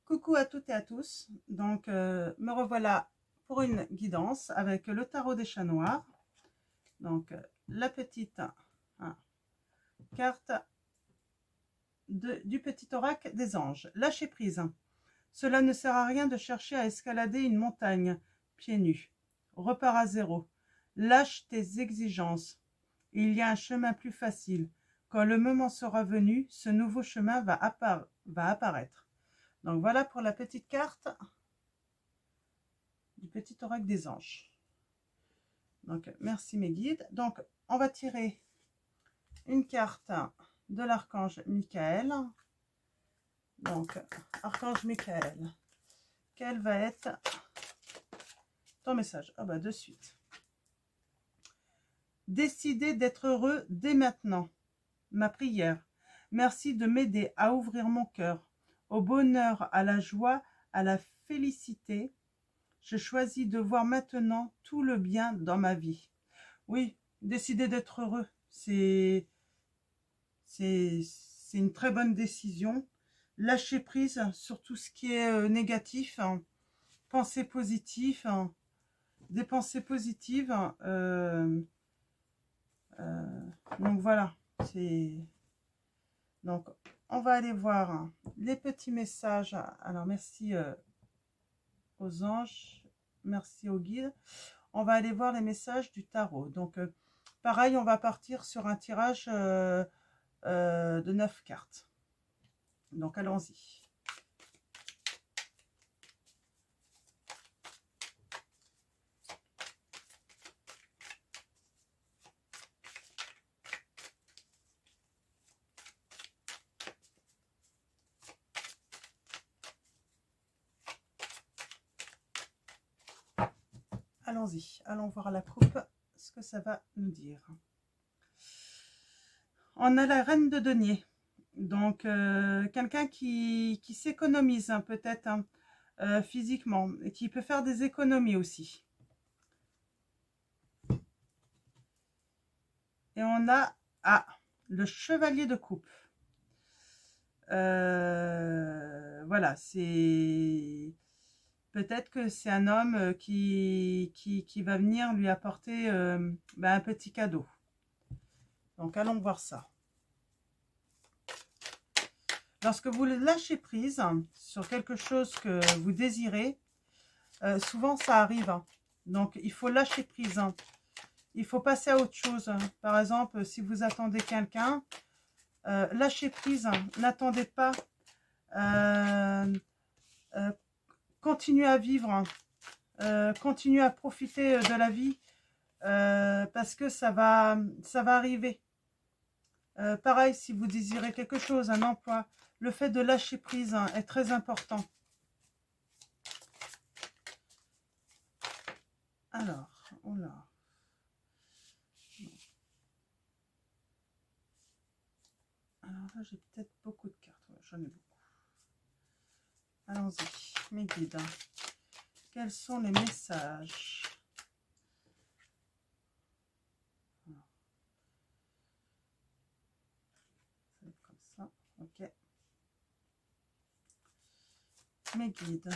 Coucou à toutes et à tous, donc me revoilà pour une guidance avec le tarot des chats noirs. Donc la petite carte du petit oracle des anges. Lâcher prise. Cela ne sert à rien de chercher à escalader une montagne pieds nus. Repars à zéro. Lâche tes exigences. Il y a un chemin plus facile. Quand le moment sera venu, ce nouveau chemin va apparaître. Donc voilà pour la petite carte du petit oracle des anges. Donc merci mes guides. Donc on va tirer une carte de l'archange Michael. Donc archange Michael, quel va être ton message? Ah bah de suite. Décidez d'être heureux dès maintenant. Ma prière. Merci de m'aider à ouvrir mon cœur au bonheur, à la joie, à la félicité. Je choisis de voir maintenant tout le bien dans ma vie. Oui, décider d'être heureux, c'est une très bonne décision. Lâcher prise sur tout ce qui est négatif, pensée positive, des pensées positives. Donc voilà, donc on va aller voir les petits messages. Alors merci aux anges, merci aux guides. On va aller voir les messages du tarot. Donc pareil, on va partir sur un tirage de 9 cartes. Donc allons-y. Allons-y, allons voir la coupe, ce que ça va nous dire. On a la reine de denier, donc quelqu'un qui s'économise peut-être physiquement, et qui peut faire des économies aussi. Et on a le chevalier de coupe. Voilà, c'est... Peut-être que c'est un homme qui va venir lui apporter un petit cadeau. Donc, allons voir ça. Lorsque vous lâchez prise sur quelque chose que vous désirez, souvent ça arrive. Donc, il faut lâcher prise. Il faut passer à autre chose. Par exemple, si vous attendez quelqu'un, lâchez prise. N'attendez pas. Continuez à vivre. Continuez à profiter de la vie. Parce que ça va arriver. Pareil, si vous désirez quelque chose, un emploi, le fait de lâcher prise est très important. Alors, oh là. Alors là, j'ai peut-être beaucoup de cartes. Ouais, j'en ai beaucoup. Allons-y, mes guides. Quels sont les messages? Comme ça, ok. Mes guides.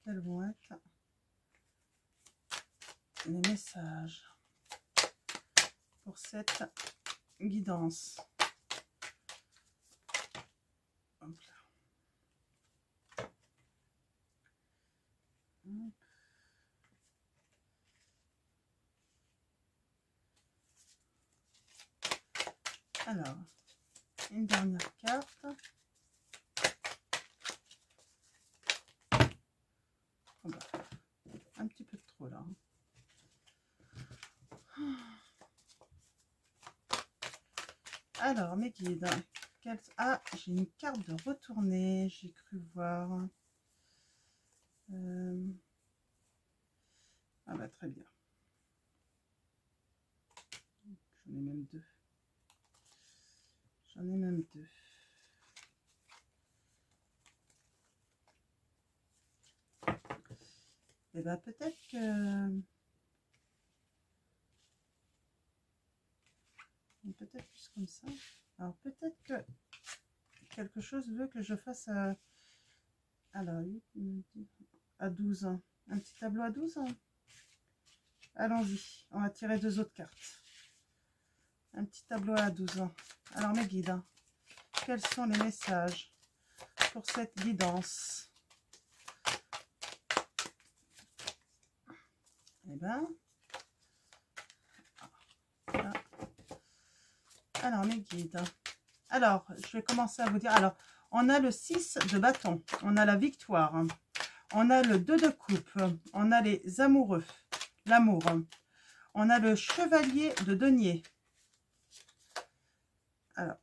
Quels vont être les messages pour cette guidance? Hop là. Hop. Alors, une dernière carte. Oh bah, un petit peu trop là. Alors, mes guides. Ah, j'ai une carte de retourner, j'ai cru voir. Ah bah très bien. J'en ai même deux. J'en ai même deux. Et bien peut-être que... Peut-être plus comme ça. Alors peut-être que quelque chose veut que je fasse alors, à 12. Un petit tableau à 12. Allons-y, on va tirer 2 autres cartes. Un petit tableau à 12. Alors, mes guides, quels sont les messages pour cette guidance? Eh bien, voilà. Alors, mes guides. Alors, je vais commencer à vous dire. Alors, on a le 6 de bâton. On a la victoire. On a le 2 de coupe. On a les amoureux. L'amour. On a le chevalier de denier. Alors,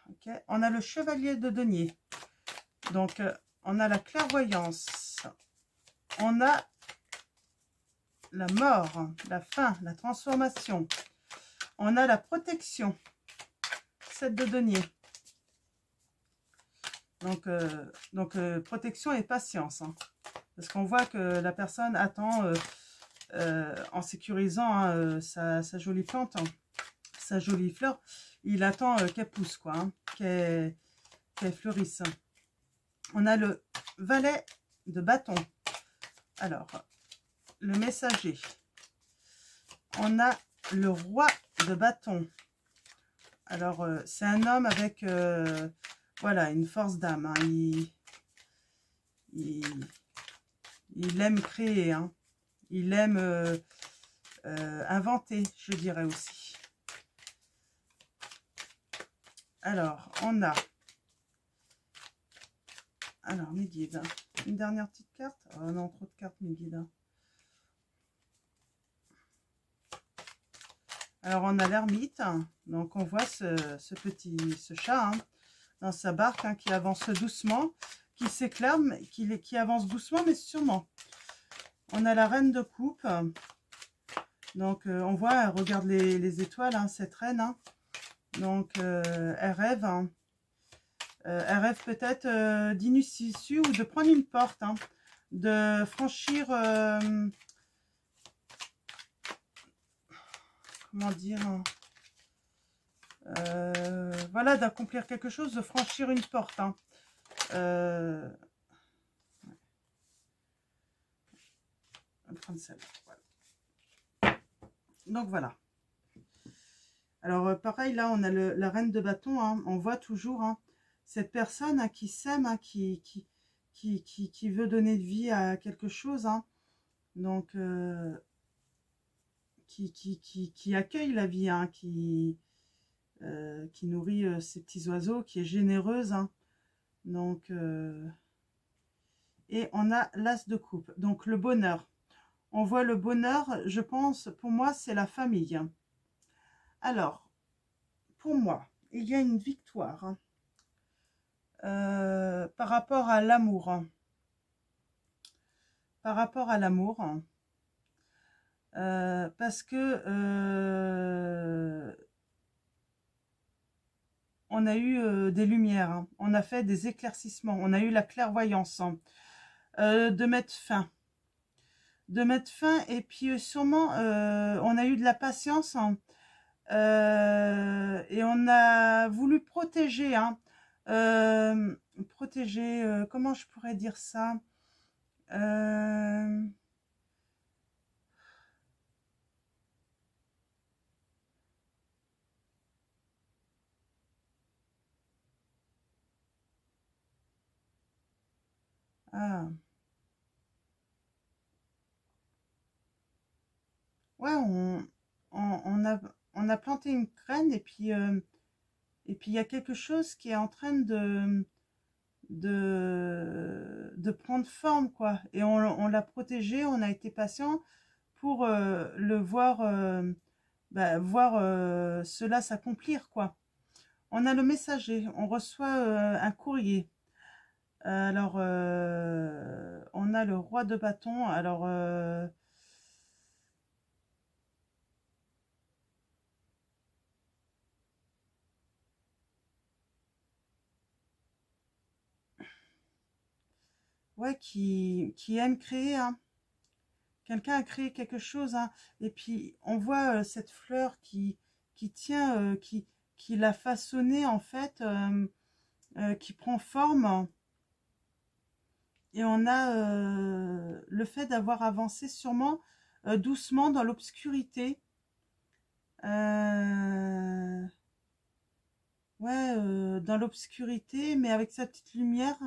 ok. On a le chevalier de denier. Donc, on a la clairvoyance. On a la mort, la fin, la transformation. On a la protection. 7 de denier. Donc, protection et patience. Hein. Parce qu'on voit que la personne attend en sécurisant hein, sa jolie plante, hein, sa jolie fleur. Il attend qu'elle pousse, quoi, hein, qu'elle fleurisse. On a le valet de bâton. Alors, le messager. On a le roi de bâton. Alors, c'est un homme avec, voilà, une force d'âme. Hein. Il aime créer. Hein. Il aime inventer, je dirais aussi. Alors, on a... Alors, mes guides. Une dernière petite carte. Oh non, trop de cartes, mes guides. Alors, on a l'ermite. Donc, on voit ce chat hein, dans sa barque hein, qui avance doucement, qui s'éclaire, qui avance doucement, mais sûrement. On a la reine de coupe. Donc, on voit, elle regarde les étoiles, hein, cette reine. Hein. Donc, elle rêve. Hein. Elle rêve peut-être d'initier ou de prendre une porte, hein, de franchir... comment dire, voilà, d'accomplir quelque chose, de franchir une porte. Hein. Je vais prendre celle-là. Voilà. Donc voilà. Alors pareil, là on a la reine de bâton. Hein. On voit toujours hein, cette personne hein, qui s'aime, hein, qui veut donner de vie à quelque chose. Hein. Donc qui accueille la vie, hein, qui nourrit ses petits oiseaux, qui est généreuse. Hein. Donc, et on a l'as de coupe. Donc, le bonheur. On voit le bonheur, je pense, pour moi, c'est la famille. Alors, pour moi, il y a une victoire hein, par rapport à l'amour. Hein. Par rapport à l'amour. Hein. Parce que on a eu des lumières, hein. On a fait des éclaircissements, on a eu la clairvoyance, hein. De mettre fin. De mettre fin et puis sûrement on a eu de la patience hein. Et on a voulu protéger, hein. Protéger, comment je pourrais dire ça ah. Ouais, on a planté une graine et puis il y a quelque chose qui est en train de prendre forme, quoi. Et on l'a protégé, on a été patient pour le voir, voir cela s'accomplir, quoi. On a le messager, on reçoit un courrier. Alors, on a le roi de bâton. Alors, ouais, qui aime créer, hein. Quelqu'un a créé quelque chose, hein. Et puis on voit cette fleur qui tient, qui l'a façonnée en fait. qui prend forme. Et on a le fait d'avoir avancé sûrement doucement dans l'obscurité. Ouais, dans l'obscurité, mais avec sa petite lumière.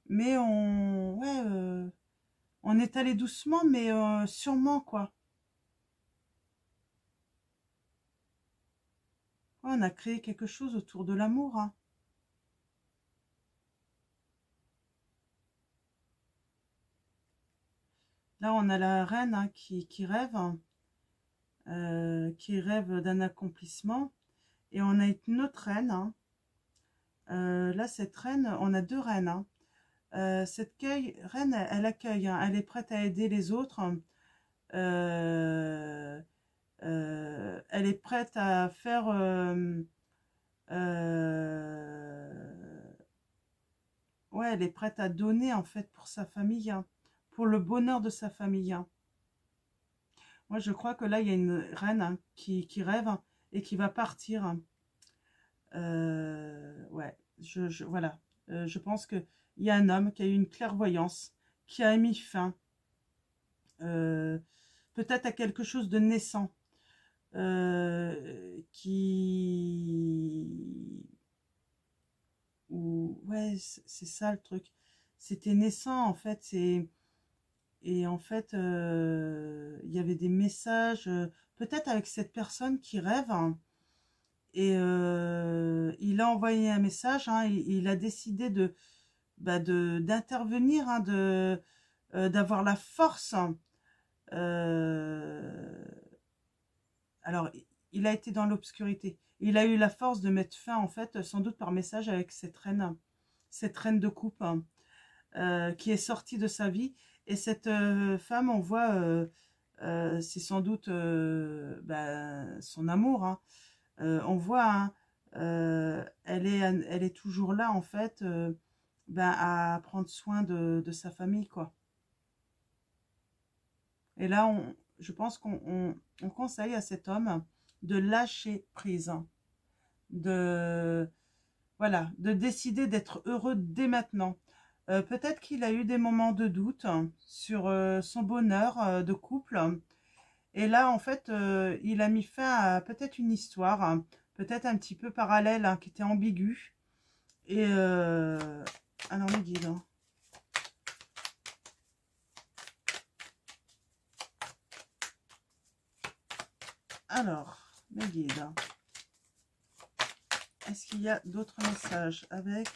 Mais on est allé doucement, mais sûrement, quoi. Ouais, on a créé quelque chose autour de l'amour, hein. Là, on a la reine hein, qui rêve, hein, qui rêve d'un accomplissement. Et on a une autre reine. Hein. Là, cette reine, on a deux reines. Hein. Cette reine, elle accueille, hein, elle est prête à aider les autres. Hein. Elle est prête à faire... ouais, elle est prête à donner, en fait, pour sa famille, hein, pour le bonheur de sa famille. Hein. Moi, je crois que là, il y a une reine hein, qui rêve hein, et qui va partir. Hein. Ouais, voilà. Je pense qu'il y a un homme qui a eu une clairvoyance, qui a mis fin, peut-être à quelque chose de naissant, ouais, c'est ça le truc. C'était naissant, en fait. Et en fait, il y avait des messages, peut-être avec cette personne qui rêve. Hein, et il a envoyé un message, hein, il a décidé d'intervenir, hein, d'avoir la force. Hein. Alors, il a été dans l'obscurité. Il a eu la force de mettre fin, en fait, sans doute par message avec cette reine de coupe hein, qui est sortie de sa vie. Et cette femme, on voit, c'est sans doute son amour. Hein. On voit, hein, elle est toujours là, en fait, à prendre soin de sa famille, quoi. Et là, je pense qu'on conseille à cet homme de lâcher prise, hein, voilà, de décider d'être heureux dès maintenant. Peut-être qu'il a eu des moments de doute hein, sur son bonheur de couple. Et là, en fait, il a mis fin à peut-être une histoire, hein, peut-être un petit peu parallèle, hein, qui était ambiguë. Et alors, mes guides. Hein. Alors, mes guides. Hein. Est-ce qu'il y a d'autres messages avec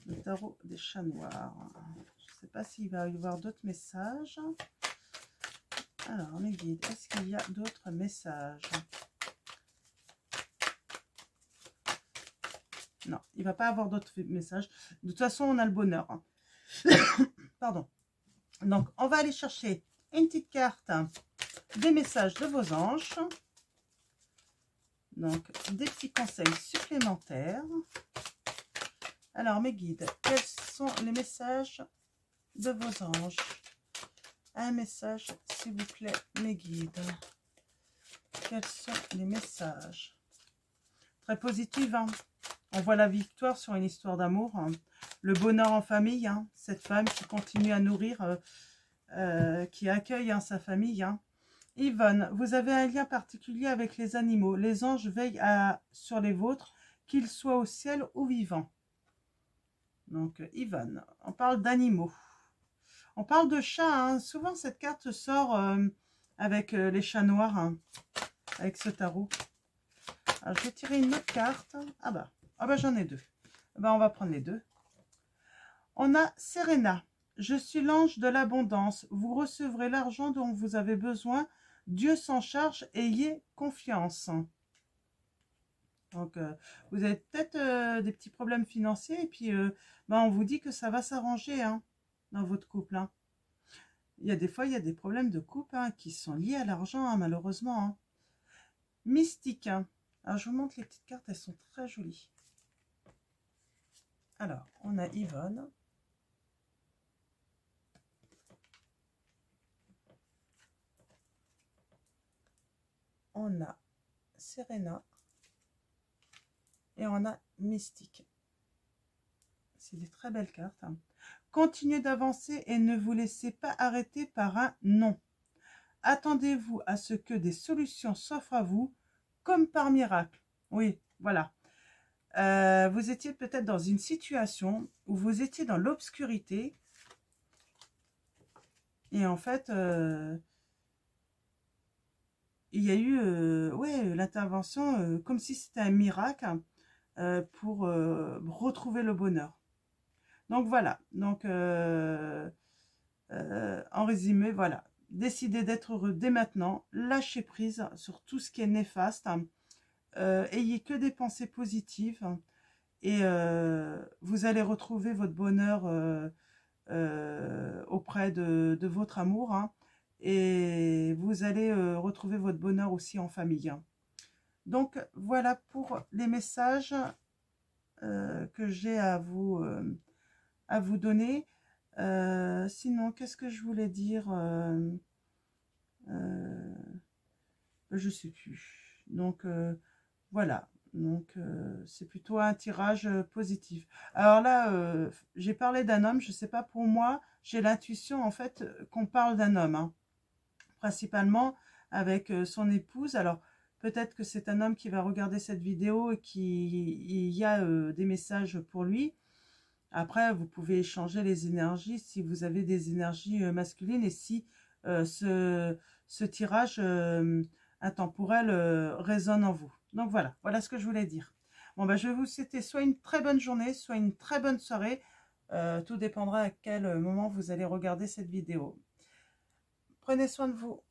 le tarot des chats noirs? Je ne sais pas s'il va y avoir d'autres messages. Alors, mes guides, est-ce qu'il y a d'autres messages? Non, il ne va pas avoir d'autres messages. De toute façon, on a le bonheur. Hein. Pardon. Donc, on va aller chercher une petite carte des messages de vos anges. Donc, des petits conseils supplémentaires. Alors, mes guides, quels sont les messages de vos anges? Un message, s'il vous plaît, mes guides. Quels sont les messages? Très positif, hein. On voit la victoire sur une histoire d'amour. Hein. Le bonheur en famille, hein. Cette femme qui continue à nourrir, qui accueille hein, sa famille. Hein. Yvonne, vous avez un lien particulier avec les animaux. Les anges veillent sur les vôtres, qu'ils soient au ciel ou vivants. Donc, Yvonne, on parle d'animaux. On parle de chats. Hein. Souvent, cette carte sort avec les chats noirs, hein, avec ce tarot. Alors, je vais tirer une autre carte. Ah bah j'en ai deux. On va prendre les deux. On a Serena. Je suis l'ange de l'abondance. Vous recevrez l'argent dont vous avez besoin. Dieu s'en charge. Ayez confiance. Donc, vous avez peut-être des petits problèmes financiers. Et puis, on vous dit que ça va s'arranger hein, dans votre couple. Hein. Des fois, il y a des problèmes de couple hein, qui sont liés à l'argent, hein, malheureusement. Hein. Mystique. Hein. Alors, je vous montre les petites cartes. Elles sont très jolies. Alors, on a Yvonne. On a Serena. et on a mystique. C'est des très belles cartes. Hein. Continuez d'avancer et ne vous laissez pas arrêter par un non. Attendez-vous à ce que des solutions s'offrent à vous, comme par miracle. Oui, voilà. Vous étiez peut-être dans une situation où vous étiez dans l'obscurité. Et en fait, il y a eu ouais, l'intervention comme si c'était un miracle pour retrouver le bonheur. Donc voilà, donc en résumé, voilà, décidez d'être heureux dès maintenant, lâchez prise sur tout ce qui est néfaste, ayez que des pensées positives et vous allez retrouver votre bonheur auprès de votre amour hein, et vous allez retrouver votre bonheur aussi en famille. Hein. Donc voilà pour les messages que j'ai à vous donner. Sinon, qu'est-ce que je voulais dire je sais plus. Donc, voilà. Donc, c'est plutôt un tirage positif. Alors là, j'ai parlé d'un homme. Je sais pas, pour moi, j'ai l'intuition, en fait, qu'on parle d'un homme. Hein, principalement avec son épouse. Alors, peut-être que c'est un homme qui va regarder cette vidéo et il y a des messages pour lui. Après, vous pouvez échanger les énergies si vous avez des énergies masculines et si ce tirage intemporel résonne en vous. Donc voilà, voilà ce que je voulais dire. Bon, ben, je vais vous souhaiter soit une très bonne journée, soit une très bonne soirée. Tout dépendra à quel moment vous allez regarder cette vidéo. Prenez soin de vous.